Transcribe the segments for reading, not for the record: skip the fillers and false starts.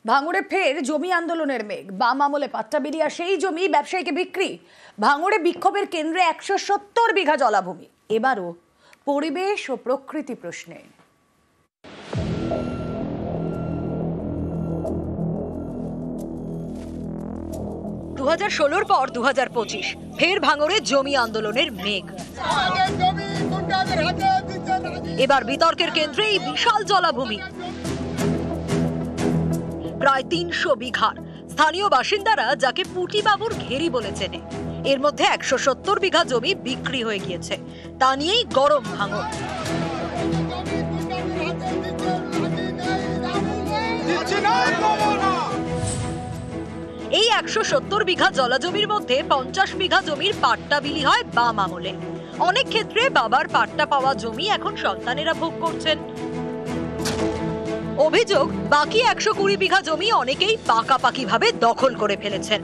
ভাঙড়ে ফের জমি আন্দোলনের মেঘ। বাম আমলে পাট্টা বেরিয়ে সেই জমি ব্যবসায়ীকে বিক্রি। ভাঙড়ে বিক্ষোভের কেন্দ্রে 170 বিঘা জলাভূমি। এবারও পরিবেশ ও প্রকৃতি প্রশ্নে। 2016 পর 2025 ফের ভাঙড়ে জমি আন্দোলনের মেঘ। এবার বিতর্কের কেন্দ্রে এই বিশাল জলাভূমি, প্রায় 300 বিঘার। স্থানীয় বাসিন্দারা যাকে পুটিবাবুর ঘেরি বলে চেনে। এর মধ্যে 170 বিঘা জমি বিক্রি হয়ে গিয়েছে। তা নিয়েই গরম ভাঙড়। এই 170 বিঘা জলাজমির মধ্যে 50 বিঘা জমির পাট্টা বিলি হয় বাম আমলে। অনেক ক্ষেত্রে বাবার পাট্টা পাওয়া জমি এখন সন্তানেরা ভোগ করছেন। অভিযোগ, বাকি 120 বিঘা জমি অনেকেই পাকাপাকি ভাবে দখল করে ফেলেছেন।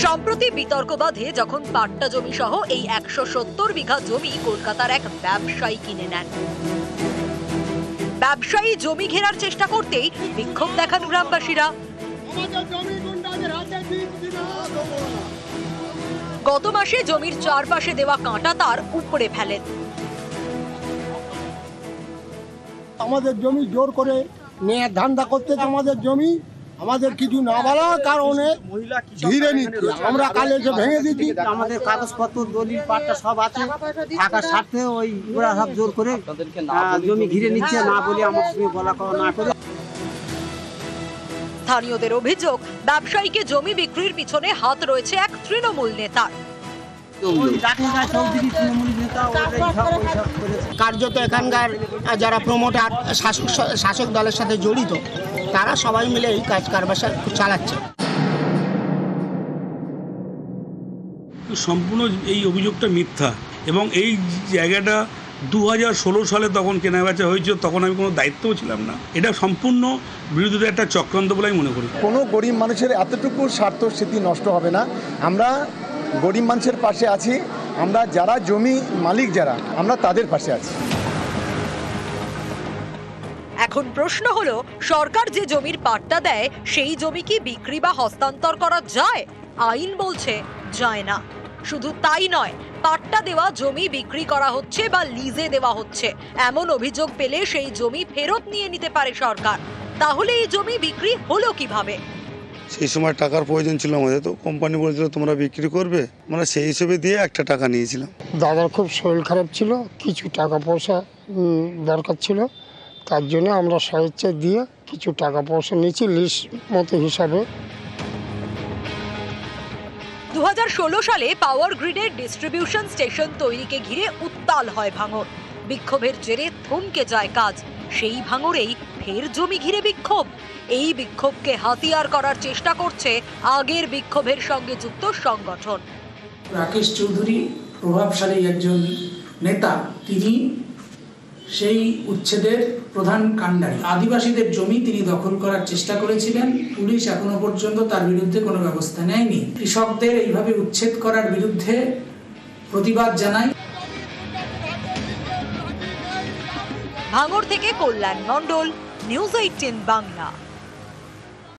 সম্প্রতি বিতর্ক বাধে যখন পাট্টা জমি সহ এই 170 বিঘা জমি কলকাতার এক ব্যবসায়ী কিনে নেন। ব্যবসায়ী জমি ঘেরার চেষ্টা করতেই বিক্ষোভ দেখান গ্রামবাসীরা। গত মাসে জমির চারপাশে দেওয়া কাঁটা তার উপড়ে ফেলেন। আমাদের জমি জোর করে নিয়ে ধান্দা করতে, আমাদের জমি আমাদের কিছু না বলার কারণে ঘিরে নিচ্ছে। আমরা কালে এসে ভেঙে দিচ্ছি। আমাদের কাগজপত্র দলিল পাট্টা সব আছে, থাকার স্বার্থে ওই ওরা সব জোর করে জমি ঘিরে নিচ্ছে, না বলে আমার সঙ্গে বলা কওয়া না করে। স্থানীয়দের অভিযোগ, ব্যবসায়ীকে জমি বিক্রির পিছনে হাত রয়েছে এক তৃণমূল নেতার। কার্যত এখানকার যারা প্রমোটার শাসক দলের সাথে জড়িত, তারা সবাই মিলে এই কাজ কারবার চালাচ্ছে। সম্পূর্ণ এই অভিযোগটা মিথ্যা এবং এই জায়গাটা 2016 সালে তখন কেনাবেচা হয়েছিল, তখন আমি কোনো দায়িত্বও ছিলাম না। এটা সম্পূর্ণ বিরোধীদের একটা চক্রান্ত বলে আমি মনে করি। কোনো গরিব মানুষের এতটুকু স্বার্থ স্মৃতি নষ্ট হবে না। আমরা গরিব মানুষের পাশে আছি। আমরা যারা জমি মালিক যারা, আমরা তাদের পাশে আছি। এখন প্রশ্ন হলো, সরকার যে জমির পাট্টা দেয় সেই জমি কি বিক্রি বা হস্তান্তর করা যায়? আইন বলছে যায় না। শুধু তাই নয়, পাট্টা দেওয়া জমি বিক্রি করা হচ্ছে বা লিজে দেওয়া হচ্ছে এমন অভিযোগ পেলে সেই জমি ফেরত নিয়ে নিতে পারে সরকার। তাহলে এই জমি বিক্রি হলো কিভাবে? সেই সময় টাকার প্রয়োজন ছিল আমাদের, তো কোম্পানি বলেছিল তোমরা বিক্রি করবে, মানে সেই হিসেবে দিয়ে একটা টাকা নিয়েছিলাম। দাদার খুব শরীর খারাপ ছিল, কিছু টাকা পয়সা দরকার ছিল, তার জন্য আমরা স্বেচ্ছা দিয়ে কিছু টাকা পয়সা নিয়েছি লিস্ট মতো হিসাবে। 2016 সালে পাওয়ার গ্রিডের ডিস্ট্রিবিউশন স্টেশন তৈরিকে ঘিরে উত্তাল হয় ভাঙড়। বিক্ষোভের জেরে থমকে যায় কাজ। সেই ভাঙড়েই ফের জমি ঘিরে বিক্ষোভ। এই বিক্ষোভকে হাতিয়ার করার চেষ্টা করছে আগের বিক্ষোভের সঙ্গে যুক্ত সংগঠন। রাকেশ চৌধুরী প্রভাবশালী একজন নেতা, তিনি সেই উচ্ছেদের প্রধান কাণ্ডারী। আদিবাসীদের জমি তিনি দখল করার চেষ্টা করেছিলেন। পুলিশ এখনো পর্যন্ত তার বিরুদ্ধে কোনো ব্যবস্থা নেয়নি। কৃষকদের এইভাবে উচ্ছেদ করার বিরুদ্ধে প্রতিবাদ জানাই। ভাঙড় থেকে কল্যাণ মণ্ডল, নিউজ 18 বাংলা।